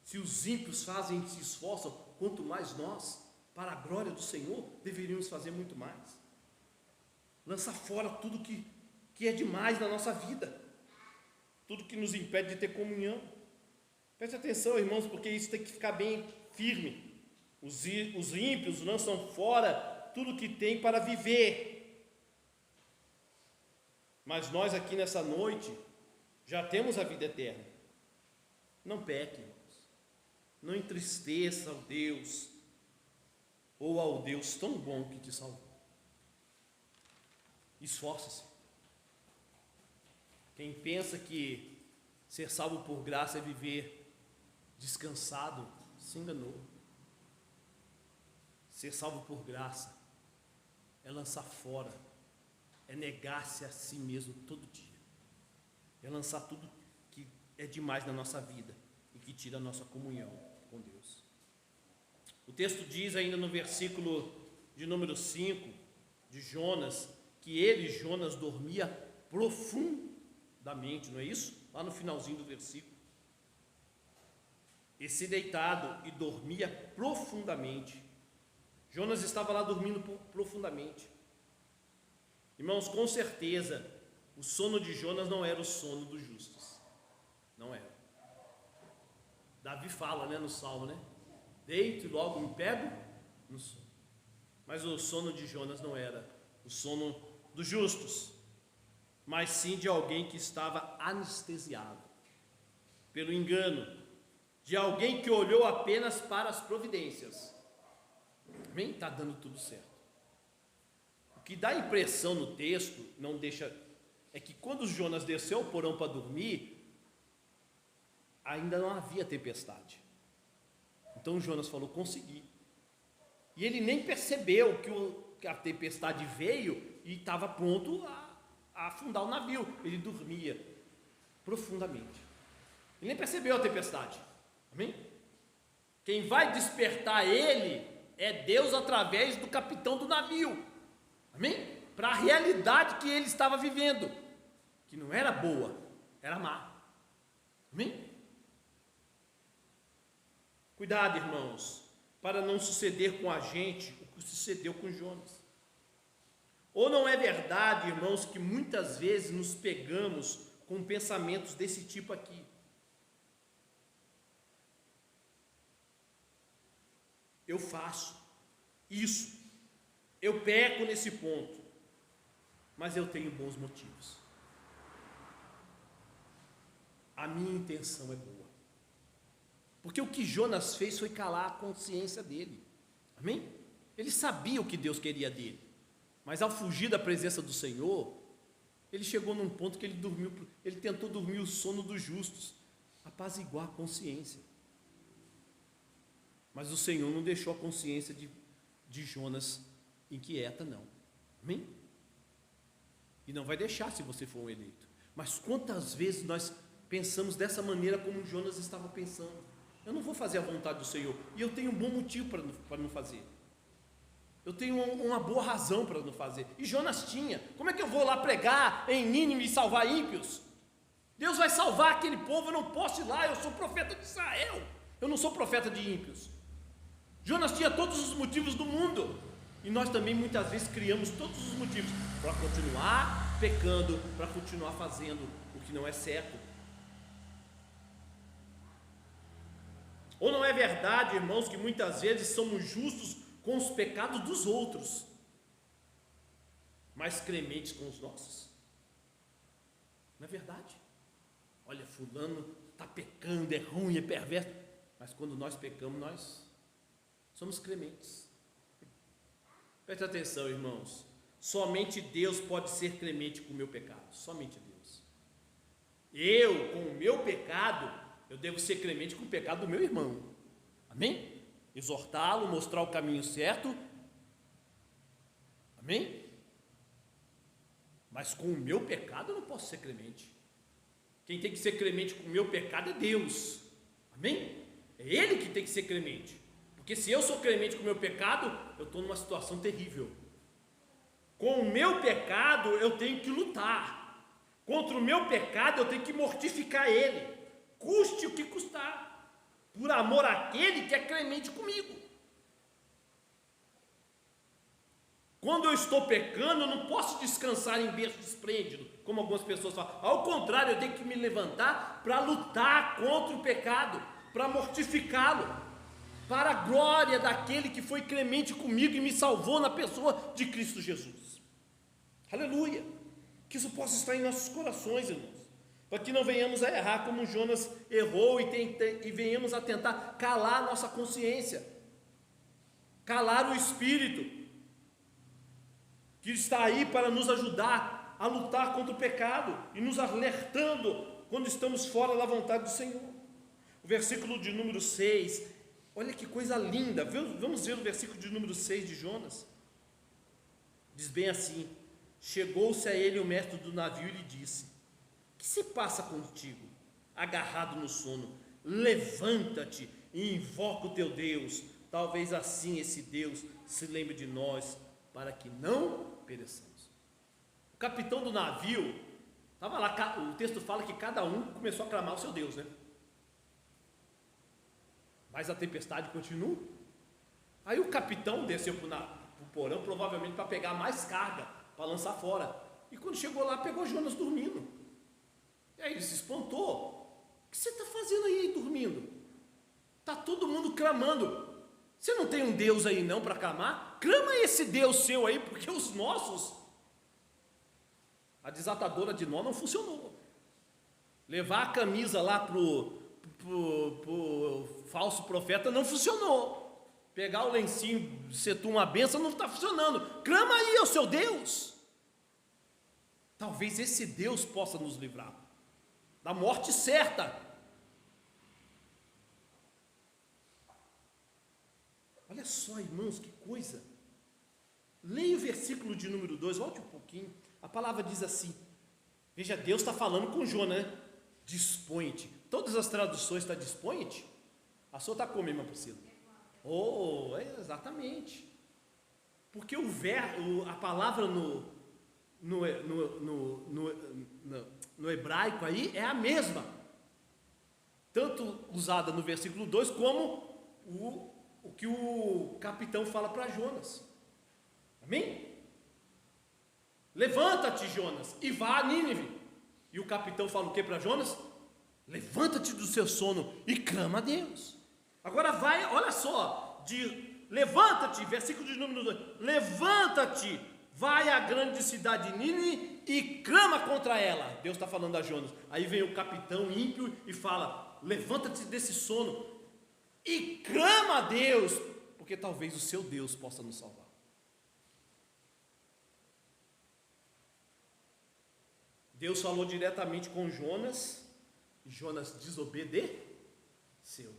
Se os ímpios fazem e se esforçam, quanto mais nós, para a glória do Senhor, deveríamos fazer muito mais. Lançar fora tudo que é demais na nossa vida, tudo que nos impede de ter comunhão. Preste atenção, irmãos, porque isso tem que ficar bem firme. Os ímpios lançam fora tudo que tem para viver. Mas nós aqui nessa noite já temos a vida eterna. Não peque, irmãos. Não entristeça ao Deus, ou ao Deus tão bom que te salvou. Esforça-se. Quem pensa que ser salvo por graça é viver descansado, se enganou. Ser salvo por graça é lançar fora, é negar-se a si mesmo todo dia, é lançar tudo que é demais na nossa vida e que tira a nossa comunhão com Deus. O texto diz ainda no versículo de número 5 de Jonas, que ele, Jonas, dormia profundamente, não é isso? Lá no finalzinho do versículo. Esse deitado e dormia profundamente. Jonas estava lá dormindo profundamente. Irmãos, com certeza, o sono de Jonas não era o sono dos justos. Não era. Davi fala, no Salmo, deito e logo me pego no sono. Mas o sono de Jonas não era o sono dos justos, mas sim de alguém que estava anestesiado pelo engano, de alguém que olhou apenas para as providências. Amém? Está dando tudo certo. O que dá a impressão no texto, é que quando Jonas desceu ao porão para dormir, ainda não havia tempestade. Então Jonas falou: consegui. E ele nem percebeu que a tempestade veio e estava pronto a afundar o navio. Ele dormia profundamente. Ele nem percebeu a tempestade. Amém? Quem vai despertar ele é Deus através do capitão do navio. Amém? Para a realidade que ele estava vivendo, que não era boa, era má. Amém? Cuidado, irmãos, para não suceder com a gente o que sucedeu com Jonas. Ou não é verdade, irmãos, que muitas vezes nos pegamos com pensamentos desse tipo aqui? Eu faço isso, eu peco nesse ponto, mas eu tenho bons motivos. A minha intenção é boa. Porque o que Jonas fez foi calar a consciência dele. Amém? Ele sabia o que Deus queria dele, mas ao fugir da presença do Senhor, ele chegou num ponto que ele tentou dormir o sono dos justos, apaziguar a consciência. Mas o Senhor não deixou a consciência de Jonas inquieta, não. Amém? E não vai deixar se você for um eleito. Mas quantas vezes nós pensamos dessa maneira como Jonas estava pensando. Eu não vou fazer a vontade do Senhor, e eu tenho um bom motivo para não fazer. Eu tenho uma boa razão para não fazer. E Jonas tinha. Como é que eu vou lá pregar em Nínive e salvar ímpios? Deus vai salvar aquele povo, eu não posso ir lá, eu sou profeta de Israel, eu não sou profeta de ímpios. Jonas tinha todos os motivos do mundo, e nós também muitas vezes criamos todos os motivos para continuar pecando, para continuar fazendo o que não é certo. Ou não é verdade, irmãos, que muitas vezes somos justos com os pecados dos outros, mas clementes com os nossos? Não é verdade? Olha, fulano está pecando, é ruim, é perverso, mas quando nós pecamos, nós somos clementes. Preste atenção, irmãos, somente Deus pode ser clemente com o meu pecado, somente Deus. Eu, com o meu pecado, eu devo ser clemente com o pecado do meu irmão, amém? Exortá-lo, mostrar o caminho certo, amém? Mas com o meu pecado eu não posso ser clemente. Quem tem que ser clemente com o meu pecado é Deus, amém? É Ele que tem que ser clemente, porque se eu sou clemente com o meu pecado, eu estou numa situação terrível. Com o meu pecado eu tenho que lutar, contra o meu pecado eu tenho que mortificar ele, custe o que custar, por amor àquele que é clemente comigo. Quando eu estou pecando, eu não posso descansar em berço esplêndido, como algumas pessoas falam. Ao contrário, eu tenho que me levantar para lutar contra o pecado, para mortificá-lo, para a glória daquele que foi clemente comigo e me salvou na pessoa de Cristo Jesus. Aleluia! Que isso possa estar em nossos corações, irmãos, para que não venhamos a errar como Jonas errou e venhamos a tentar calar nossa consciência, calar o Espírito que está aí para nos ajudar a lutar contra o pecado e nos alertando quando estamos fora da vontade do Senhor. O versículo de número 6, olha que coisa linda, vamos ver o versículo de número 6 de Jonas. Diz bem assim: chegou-se a ele o mestre do navio e lhe disse: que se passa contigo, agarrado no sono? Levanta-te e invoca o teu Deus, talvez assim esse Deus se lembre de nós, para que não pereçamos. O capitão do navio estava lá, o texto fala que cada um começou a clamar o seu Deus, né? Mas a tempestade continua. Aí o capitão desceu para o porão, provavelmente para pegar mais carga, para lançar fora. E quando chegou lá, pegou Jonas dormindo. E aí ele se espantou: o que você está fazendo aí dormindo? Está todo mundo clamando. Você não tem um Deus aí não para clamar? Clama esse Deus seu aí, porque os nossos, a desatadora de nó não funcionou. Levar a camisa lá pro falso profeta não funcionou. Pegar o lencinho, setar uma benção, não está funcionando. Clama aí ao seu Deus. Talvez esse Deus possa nos livrar da morte certa. Olha só, irmãos, que coisa. Leia o versículo de número 2, volte um pouquinho. A palavra diz assim, veja, Deus está falando com Jonas, né? Dispõe-te. Todas as traduções estão dispõe-te. A sua está como, irmã Priscila? Oh, exatamente. Porque a palavra no hebraico aí é a mesma, tanto usada no versículo 2 como o que o capitão fala para Jonas. Amém? Levanta-te, Jonas, e vá a Nínive. E o capitão fala o que para Jonas? Levanta-te do seu sono e clama a Deus. Agora vai, olha só, levanta-te, versículo de número 2, levanta-te, vai à grande cidade de Nínive e clama contra ela. Deus está falando a Jonas. Aí vem o capitão ímpio e fala: levanta-te desse sono e clama a Deus, porque talvez o seu Deus possa nos salvar. Deus falou diretamente com Jonas, e Jonas desobedeceu.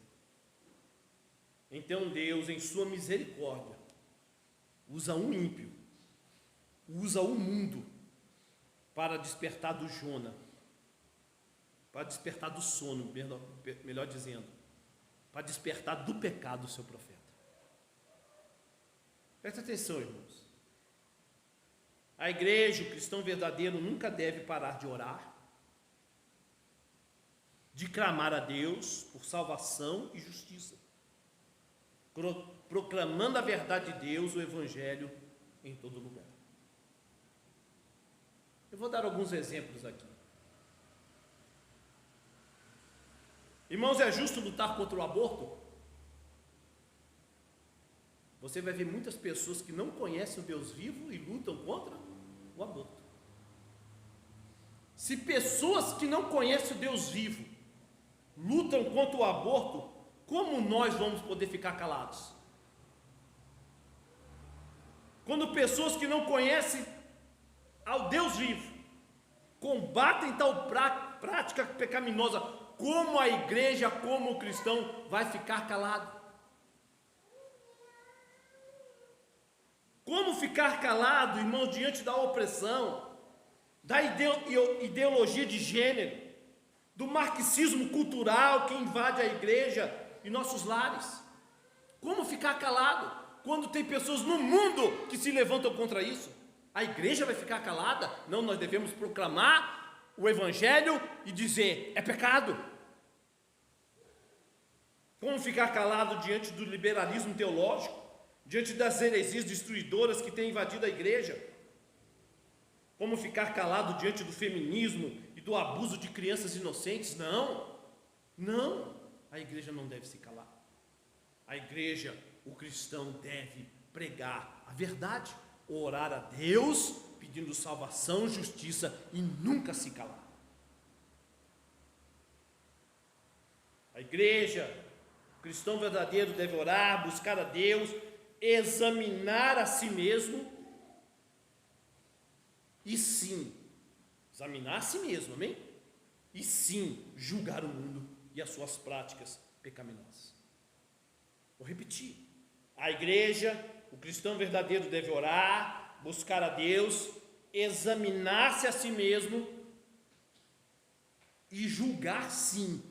Então Deus, em sua misericórdia, usa um ímpio, usa o mundo para despertar do Jonas para despertar do sono, melhor dizendo, para despertar do pecado o seu profeta. Presta atenção, irmãos. A igreja, o cristão verdadeiro, nunca deve parar de orar, de clamar a Deus por salvação e justiça, proclamando a verdade de Deus, o Evangelho, em todo lugar. Eu vou dar alguns exemplos aqui. Irmãos, é justo lutar contra o aborto? Você vai ver muitas pessoas que não conhecem o Deus vivo e lutam contra o aborto. Se pessoas que não conhecem o Deus vivo lutam contra o aborto, como nós vamos poder ficar calados? Quando pessoas que não conhecem ao Deus vivo combatem tal prática pecaminosa, como a igreja, como o cristão vai ficar calado? Como ficar calado, irmãos, diante da opressão, da ideologia de gênero, do marxismo cultural que invade a igreja e nossos lares? Como ficar calado quando tem pessoas no mundo que se levantam contra isso? A igreja vai ficar calada? Não, nós devemos proclamar o Evangelho e dizer: é pecado. Como ficar calado diante do liberalismo teológico, diante das heresias destruidoras que têm invadido a igreja? Como ficar calado diante do feminismo e do abuso de crianças inocentes? Não, a igreja não deve se calar. A igreja, o cristão deve pregar a verdade, orar a Deus, pedindo salvação, justiça e nunca se calar. A igreja, o cristão verdadeiro deve orar, buscar a Deus, examinar a si mesmo e sim, examinar a si mesmo, amém? E sim, julgar o mundo e as suas práticas pecaminosas. Vou repetir. A igreja, o cristão verdadeiro deve orar, buscar a Deus, examinar-se a si mesmo e julgar sim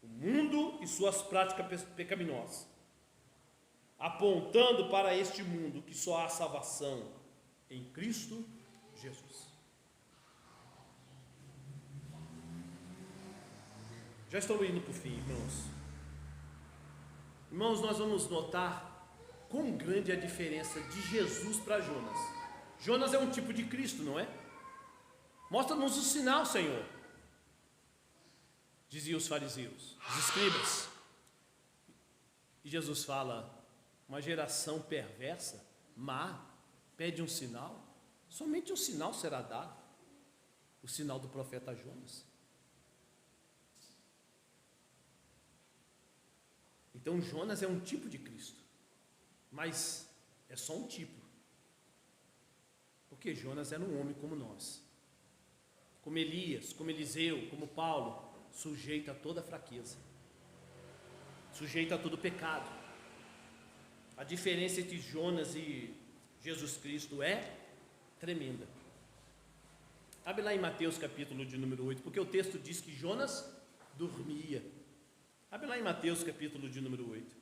o mundo e suas práticas pecaminosas, apontando para este mundo que só há salvação em Cristo Jesus. Já estou indo para o fim, irmãos. Irmãos, nós vamos notar quão grande é a diferença de Jesus para Jonas. Jonas é um tipo de Cristo, não é? Mostra-nos o sinal, Senhor, diziam os fariseus, os escribas. E Jesus fala: uma geração perversa, má, pede um sinal, somente um sinal será dado, o sinal do profeta Jonas. Então Jonas é um tipo de Cristo, mas é só um tipo, porque Jonas era um homem como nós, como Elias, como Eliseu, como Paulo, sujeito a toda fraqueza, sujeito a todo pecado. A diferença entre Jonas e Jesus Cristo é tremenda. Abre lá em Mateus capítulo de número 8, porque o texto diz que Jonas dormia. Abre lá em Mateus capítulo de número 8.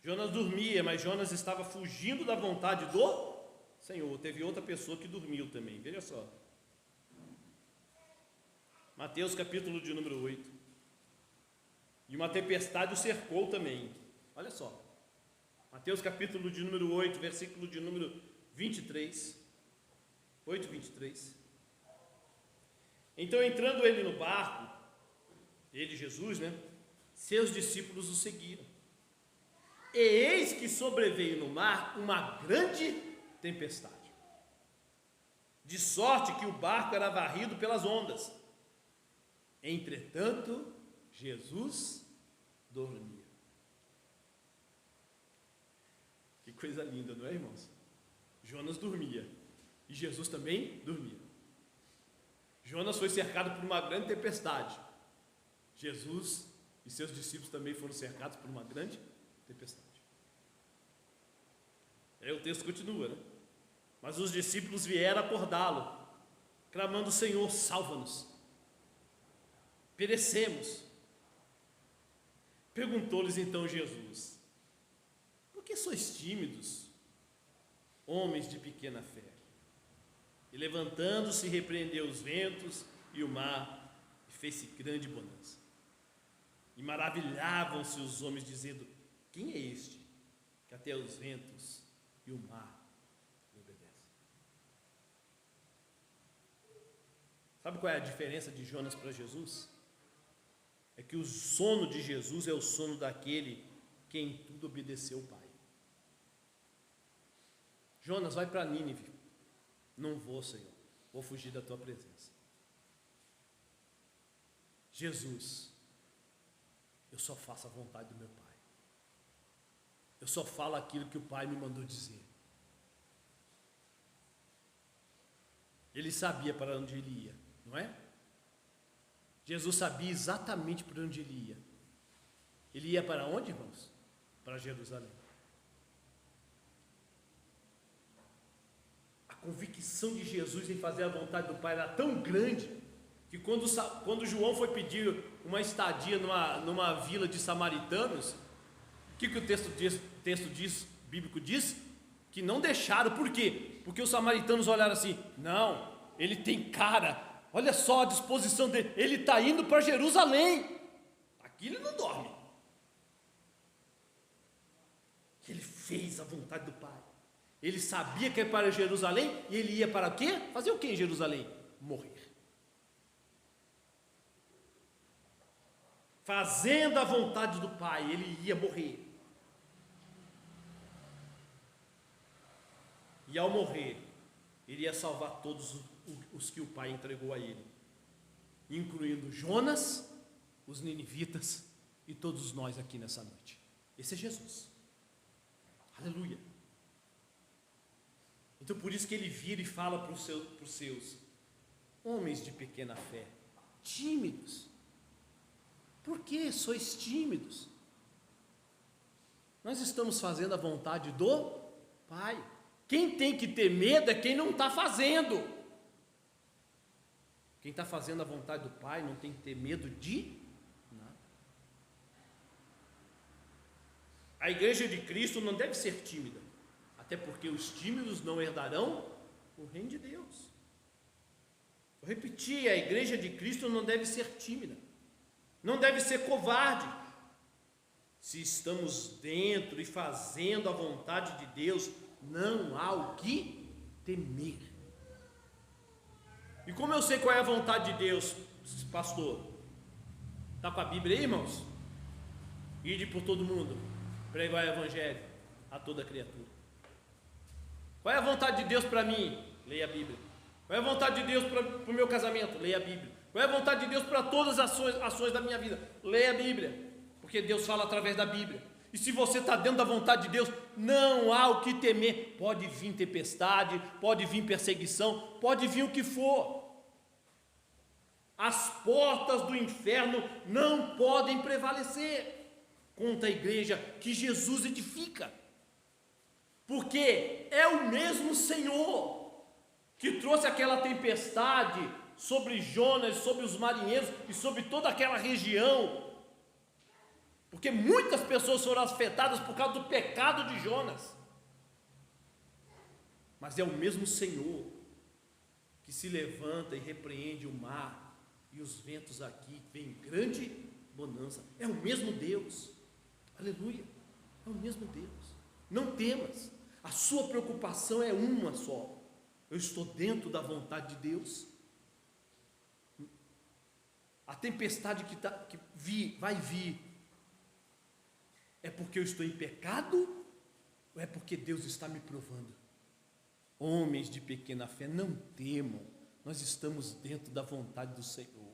Jonas dormia, mas Jonas estava fugindo da vontade do Senhor. Teve outra pessoa que dormiu também, veja só. Mateus capítulo de número 8. E uma tempestade o cercou também. Olha só. Mateus capítulo de número 8, versículo de número 23. 8, 23. Então, entrando ele no barco, ele, Jesus, né? Seus discípulos o seguiram. E eis que sobreveio no mar uma grande tempestade, de sorte que o barco era varrido pelas ondas. Entretanto, Jesus dormia. Que coisa linda, não é, irmãos? Jonas dormia e Jesus também dormia. Jonas foi cercado por uma grande tempestade. Jesus e seus discípulos também foram cercados por uma grande tempestade. Aí o texto continua, né? Mas os discípulos vieram acordá-lo, clamando: Senhor, salva-nos, perecemos. Perguntou-lhes então Jesus: por que sois tímidos, homens de pequena fé? E levantando-se, repreendeu os ventos e o mar, e fez-se grande bonança. E maravilhavam-se os homens, dizendo: quem é este, que até os ventos e o mar lhe obedecem? Sabe qual é a diferença de Jonas para Jesus? É que o sono de Jesus é o sono daquele que em tudo obedeceu o Pai. Jonas, vai para Nínive. Não vou, Senhor, vou fugir da tua presença. Jesus, eu só faço a vontade do meu Pai. Eu só falo aquilo que o Pai me mandou dizer. Ele sabia para onde ele ia, não é? Jesus sabia exatamente para onde ele ia. Ele ia para onde, irmãos? Para Jerusalém. A convicção de Jesus em fazer a vontade do Pai era tão grande que quando João foi pedir uma estadia numa vila de samaritanos, o que o texto bíblico diz? Que não deixaram. Por quê? Porque os samaritanos olharam assim: não, ele tem cara, olha só a disposição dele, ele está indo para Jerusalém, aqui ele não dorme. Ele fez a vontade do Pai. Ele sabia que ia para Jerusalém, e ele ia para o quê? Fazer o quê em Jerusalém? Morrer. Fazendo a vontade do Pai, ele ia morrer. E ao morrer, ele ia salvar todos os que o Pai entregou a ele, incluindo Jonas, os ninivitas e todos nós aqui nessa noite. Esse é Jesus. Aleluia. Então por isso que ele vira e fala para os seus: homens de pequena fé, tímidos. Por que sois tímidos? Nós estamos fazendo a vontade do Pai. Quem tem que ter medo é quem não está fazendo. Quem está fazendo a vontade do Pai não tem que ter medo de nada. A igreja de Cristo não deve ser tímida, até porque os tímidos não herdarão o reino de Deus. Vou repetir: a igreja de Cristo não deve ser tímida, não deve ser covarde. Se estamos dentro e fazendo a vontade de Deus, não há o que temer. E como eu sei qual é a vontade de Deus, pastor? Está com a Bíblia aí, irmãos? Ide por todo mundo, pregai o evangelho a toda criatura. Qual é a vontade de Deus para mim? Leia a Bíblia. Qual é a vontade de Deus para o meu casamento? Leia a Bíblia. Qual é a vontade de Deus para todas as ações da minha vida? Leia a Bíblia, porque Deus fala através da Bíblia. E se você está dentro da vontade de Deus, não há o que temer. Pode vir tempestade, pode vir perseguição, pode vir o que for. As portas do inferno não podem prevalecer contra a igreja que Jesus edifica, porque é o mesmo Senhor que trouxe aquela tempestade sobre Jonas, sobre os marinheiros e sobre toda aquela região, porque muitas pessoas foram afetadas por causa do pecado de Jonas. Mas é o mesmo Senhor que se levanta e repreende o mar e os ventos aqui, vem grande bonança. É o mesmo Deus. Aleluia. É o mesmo Deus. Não temas. A sua preocupação é uma só: eu estou dentro da vontade de Deus. A tempestade que vai vir, é porque eu estou em pecado ou é porque Deus está me provando? Homens de pequena fé, não temam, nós estamos dentro da vontade do Senhor.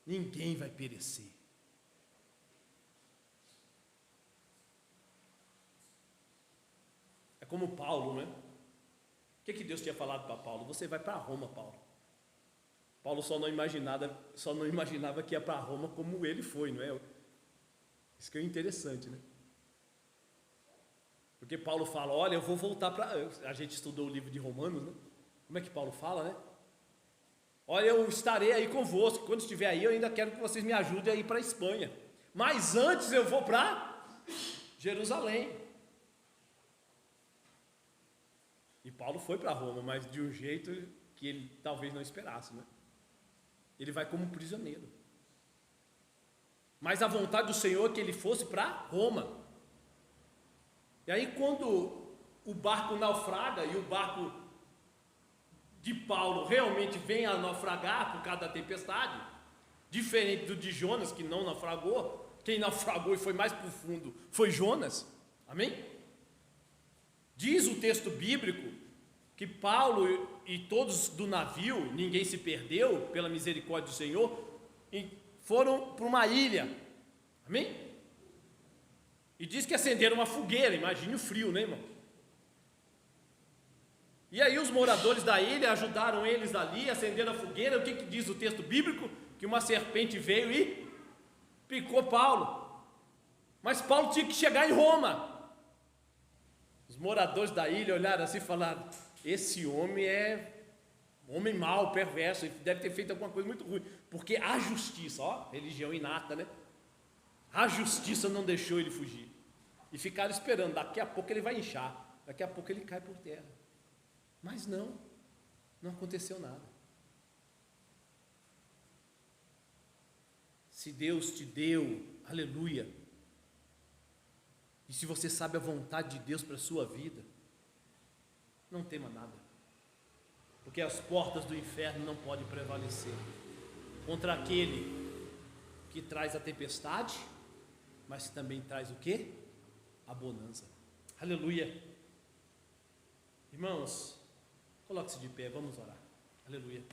Ninguém vai perecer. É como Paulo, né? O que Deus tinha falado para Paulo? Você vai para Roma, Paulo. Paulo só não imaginava que ia para Roma como ele foi, não é? Isso que é interessante, né? Porque Paulo fala, olha, eu vou voltar para... A gente estudou o livro de Romanos, né? Como é que Paulo fala, né? Olha, eu estarei aí convosco, quando estiver aí eu ainda quero que vocês me ajudem a ir para a Espanha. Mas antes eu vou para Jerusalém. E Paulo foi para Roma, mas de um jeito que ele talvez não esperasse, né? Ele vai como prisioneiro. Mas a vontade do Senhor é que ele fosse para Roma. E aí quando o barco naufraga e o barco de Paulo realmente vem a naufragar por causa da tempestade, diferente do de Jonas, que não naufragou, quem naufragou e foi mais para o fundo foi Jonas, amém? Diz o texto bíblico que Paulo e todos do navio, ninguém se perdeu pela misericórdia do Senhor, e foram para uma ilha, amém? E diz que acenderam uma fogueira, imagine o frio, né, irmão? E aí os moradores da ilha ajudaram eles ali, acenderam a fogueira. O que diz o texto bíblico? Que uma serpente veio e picou Paulo. Mas Paulo tinha que chegar em Roma. Os moradores da ilha olharam assim e falaram: esse homem é homem mau, perverso, ele deve ter feito alguma coisa muito ruim, porque a justiça, ó, religião inata, né? A justiça não deixou ele fugir. E ficaram esperando, daqui a pouco ele vai inchar, daqui a pouco ele cai por terra. Mas não aconteceu nada. Se Deus te deu, aleluia, e se você sabe a vontade de Deus para a sua vida, não tema nada, porque as portas do inferno não podem prevalecer contra aquele que traz a tempestade, mas também traz o quê? A bonança. Aleluia. Irmãos, coloque-se de pé, vamos orar. Aleluia.